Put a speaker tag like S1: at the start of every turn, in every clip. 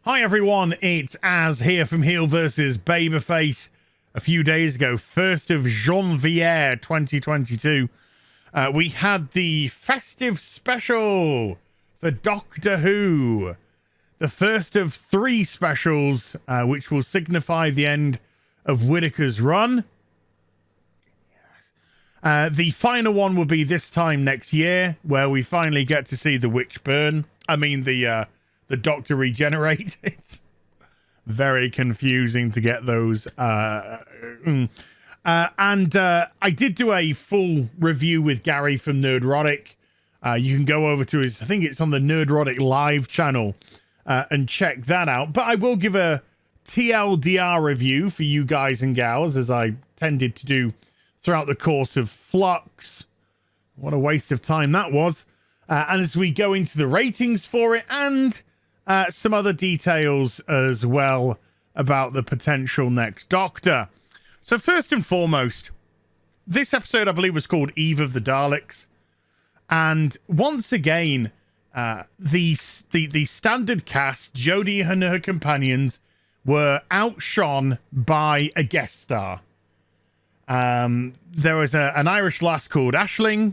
S1: Hi everyone, it's Az here from HeelvsBabyface. A few days ago, 1st of Janvier 2022, we had the festive special for Doctor Who. The first of 3 specials, which will signify the end of Whittaker's run. The final one will be this time next year, where we finally get to see the witch burn. I mean, the Doctor regenerate. It's very confusing to get those. And I did do a full review with Gary from Nerdrotic. You can go over to his, I think it's on the Nerdrotic live channel, and check that out. But I will give a TLDR review for you guys and gals, as I tended to do throughout the course of Flux. What a waste of time that was. And as we go into the ratings for it, and some other details as well about the potential next Doctor. So first and foremost, this episode I believe was called Eve of the Daleks, and once again, the standard cast, Jodie and her companions, were outshone by a guest star. There was an Irish lass called Aisling.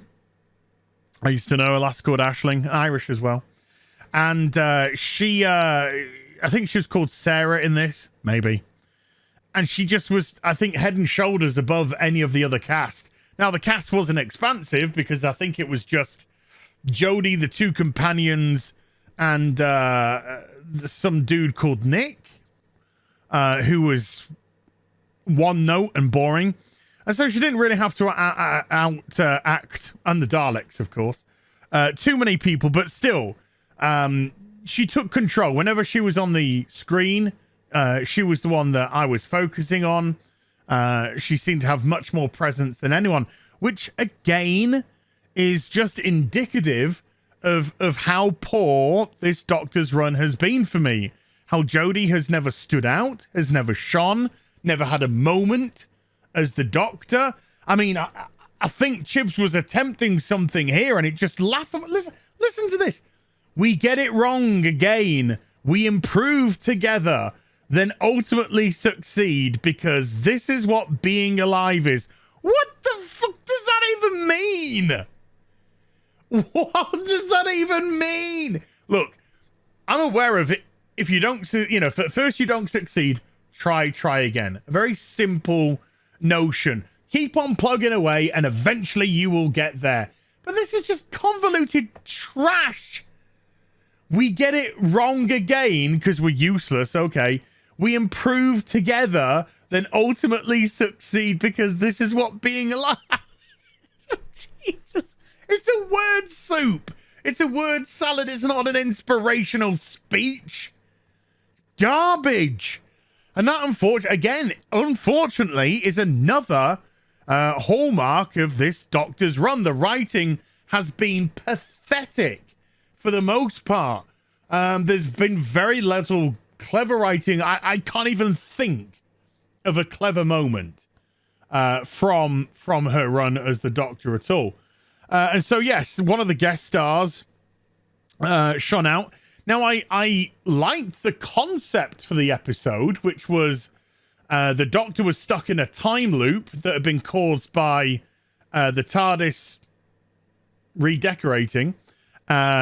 S1: I used to know a lass called Aisling, Irish as well. And she, I think she was called Sarah in this, maybe. And she just was, I think, head and shoulders above any of the other cast. Now, the cast wasn't expansive because I think it was just Jodie, the 2 companions, and some dude called Nick, who was one note and boring. And so she didn't really have to act, and the Daleks, of course. Too many people, but still, she took control. Whenever she was on the screen, she was the one that I was focusing on. She seemed to have much more presence than anyone, which, again, is just indicative of how poor this Doctor's run has been for me. How Jodie has never stood out, has never shone, never had a moment as the Doctor. I mean, I think Chibs was attempting something here, and it just laughable. Listen to this. We get it wrong again. We improve together, then ultimately succeed, because this is what being alive is. What the fuck does that even mean? What does that even mean? Look, I'm aware of it. If you don't, first you don't succeed, try again. A very simple notion. Keep on plugging away and eventually you will get there. But this is just convoluted trash. We get it wrong again because we're useless. Okay. We improve together, then ultimately succeed because this is what being alive. Jesus. It's a word soup. It's a word salad. It's not an inspirational speech. Garbage. And that, unfortunately, is another hallmark of this Doctor's run. The writing has been pathetic for the most part. There's been very little clever writing. I can't even think of a clever moment from her run as the Doctor at all. And so, yes, one of the guest stars shone out. Now, I liked the concept for the episode, which was the Doctor was stuck in a time loop that had been caused by the TARDIS redecorating,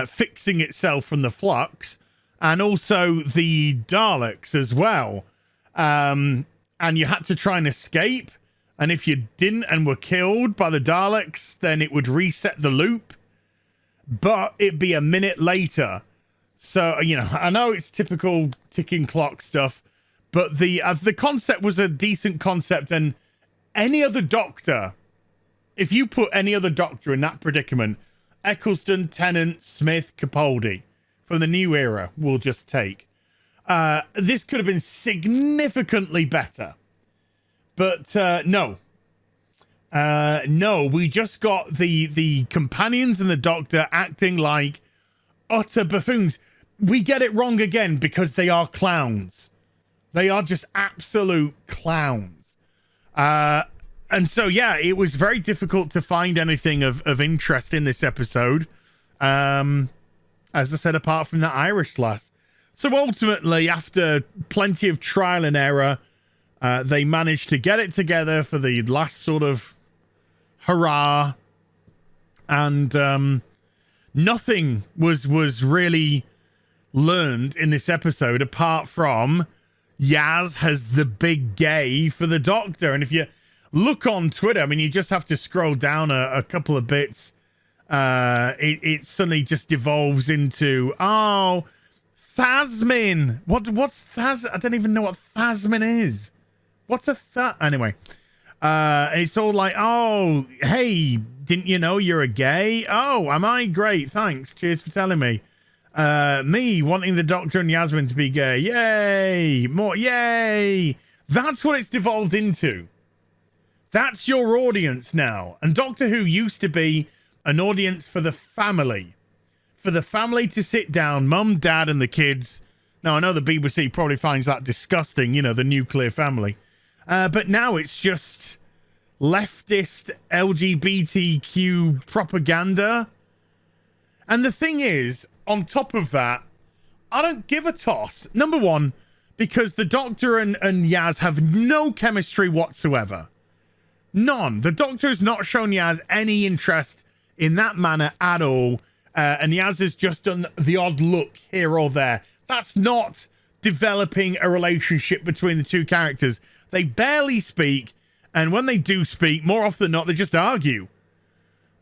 S1: fixing itself from the flux, and also the Daleks as well. And you had to try and escape. And if you didn't and were killed by the Daleks, then it would reset the loop. But it'd be a minute later. So, I know it's typical ticking clock stuff, but the concept was a decent concept, and any other Doctor, if you put any other Doctor in that predicament, Eccleston, Tennant, Smith, Capaldi, from the new era, we'll just take. This could have been significantly better. But no, we just got the companions and the Doctor acting like utter buffoons. We get it wrong again because they are clowns. They are just absolute clowns. And so, yeah, it was very difficult to find anything of interest in this episode. As I said, apart from that Irish lass. So ultimately, after plenty of trial and error, they managed to get it together for the last sort of hurrah. And nothing was really learned in this episode apart from Yaz has the big gay for the Doctor. And if you look on Twitter, I mean, you just have to scroll down a couple of bits. It suddenly just devolves into, oh, Thasmin. What's Thas? I don't even know what Thasmin is. What's a anyway? It's all like, oh, hey, didn't you know you're a gay? Oh, am I? Great, thanks. Cheers for telling me. Me wanting the Doctor and Yasmin to be gay. Yay! More, yay! That's what it's devolved into. That's your audience now. And Doctor Who used to be an audience for the family. For the family to sit down, mum, dad, and the kids. Now, I know the BBC probably finds that disgusting, you know, the nuclear family. But now it's just leftist LGBTQ propaganda. And the thing is, on top of that, I don't give a toss. Number one, because the Doctor and Yaz have no chemistry whatsoever. None. The Doctor has not shown Yaz any interest in that manner at all. And Yaz has just done the odd look here or there. That's not developing a relationship between the two characters. They barely speak. And when they do speak, more often than not, they just argue.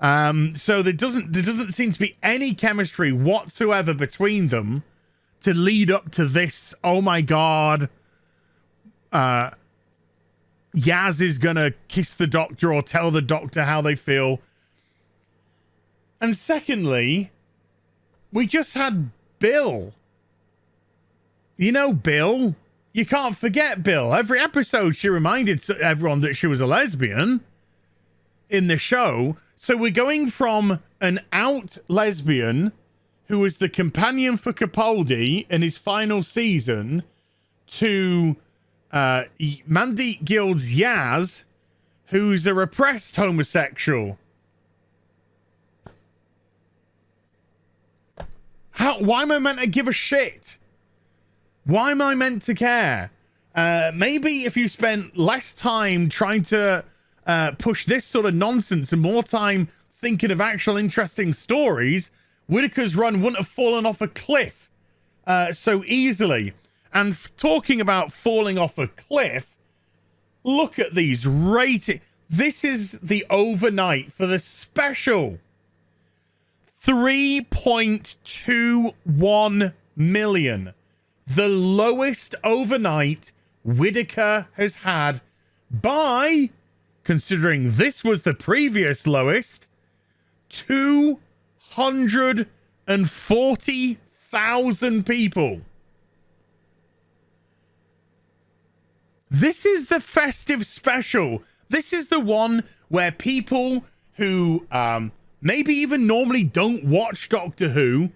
S1: So there doesn't seem to be any chemistry whatsoever between them to lead up to this. Oh my God. Yaz is gonna kiss the Doctor or tell the Doctor how they feel. And secondly, we just had Bill. You know Bill? You can't forget Bill. Every episode she reminded everyone that she was a lesbian in the show. So we're going from an out lesbian who was the companion for Capaldi in his final season to Mandeep Guild's Yaz, who's a repressed homosexual. Why am I meant to give a shit? Why am I meant to care? Maybe if you spent less time trying to push this sort of nonsense and more time thinking of actual interesting stories, Whittaker's run wouldn't have fallen off a cliff so easily. And talking about falling off a cliff, look at these ratings. This is the overnight for the special. 3.21 million. The lowest overnight Whittaker has had by, considering this was the previous lowest, 240,000 people. This is the festive special. This is the one where people who maybe even normally don't watch Doctor Who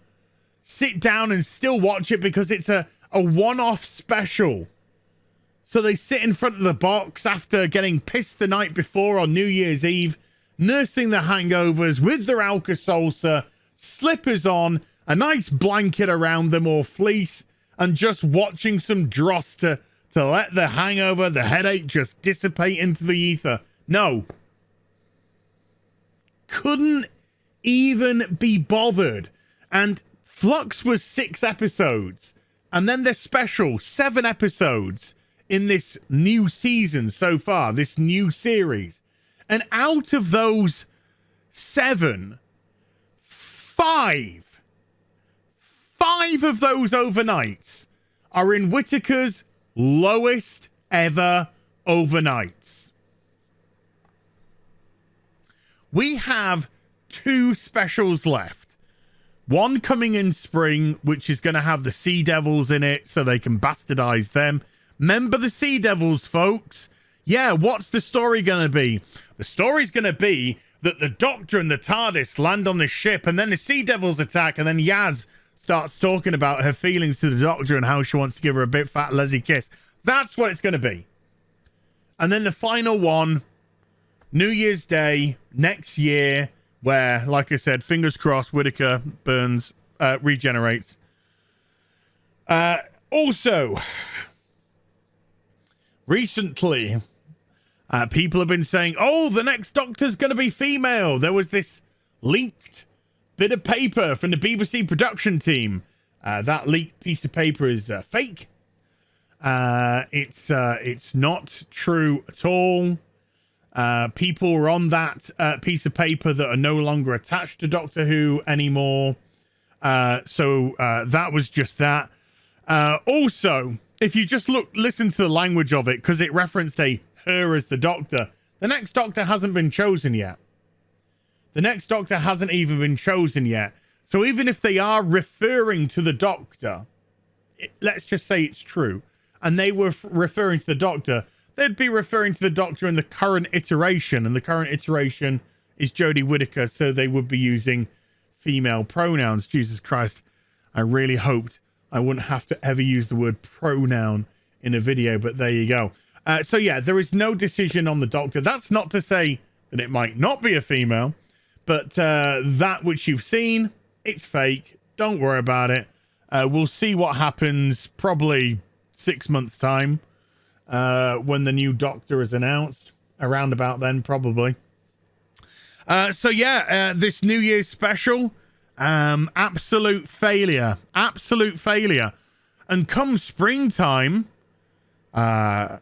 S1: sit down and still watch it because it's a one-off special. So they sit in front of the box after getting pissed the night before on New Year's Eve, nursing the hangovers with their Alka-Seltzer, slippers on, a nice blanket around them or fleece, and just watching some dross to let the hangover, the headache just dissipate into the ether. No. Couldn't even be bothered. And Flux was 6 episodes. And then the special, 7 episodes in this new season so far, this new series. And out of those 7, 5 of those overnights are in Whittaker's lowest ever overnights. We have 2 specials left. One coming in spring, which is going to have the Sea Devils in it so they can bastardize them. Remember the Sea Devils, folks? Yeah, what's the story going to be? The story's going to be that the Doctor and the TARDIS land on the ship and then the Sea Devils attack and then Yaz starts talking about her feelings to the Doctor and how she wants to give her a big fat Leslie kiss. That's what it's going to be. And then the final one, New Year's Day next year, where, like I said, fingers crossed, Whittaker regenerates. Also, recently, people have been saying, oh, the next Doctor's going to be female. There was this leaked bit of paper from the BBC production team. That leaked piece of paper is fake. It's not true at all. People were on that piece of paper that are no longer attached to Doctor Who anymore. So that was just that. Also, if you just listen to the language of it, because it referenced her as the Doctor, the next Doctor hasn't been chosen yet. The next Doctor hasn't even been chosen yet. So even if they are referring to the Doctor, let's just say it's true, and they were referring to the Doctor, they'd be referring to the Doctor in the current iteration, and the current iteration is Jodie Whittaker, so they would be using female pronouns. Jesus Christ, I really hoped I wouldn't have to ever use the word pronoun in a video, but there you go. So yeah, there is no decision on the Doctor. That's not to say that it might not be a female, but that which you've seen, it's fake. Don't worry about it. We'll see what happens probably 6 months' time when the new Doctor is announced. Around about then, probably. So yeah, this New Year's special, absolute failure. Absolute failure. And come springtime, where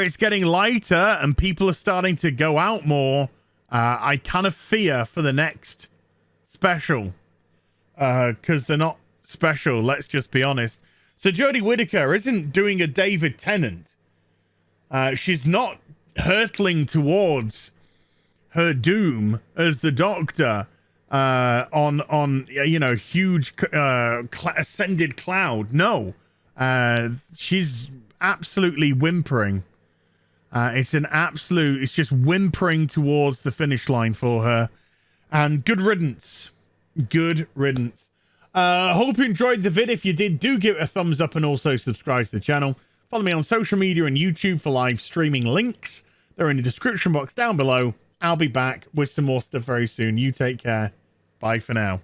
S1: it's getting lighter and people are starting to go out more, I kind of fear for the next special, because they're not special, let's just be honest. So Jodie Whittaker isn't doing a David Tennant. She's not hurtling towards her doom as the Doctor on you know, huge ascended cloud. No, she's absolutely whimpering. It's just whimpering towards the finish line for her. And good riddance. Good riddance. Hope you enjoyed the vid. If you did, do give it a thumbs up and also subscribe to the channel. Follow me on social media and YouTube for live streaming links. They're in the description box down below. I'll be back with some more stuff very soon. You take care. Bye for now.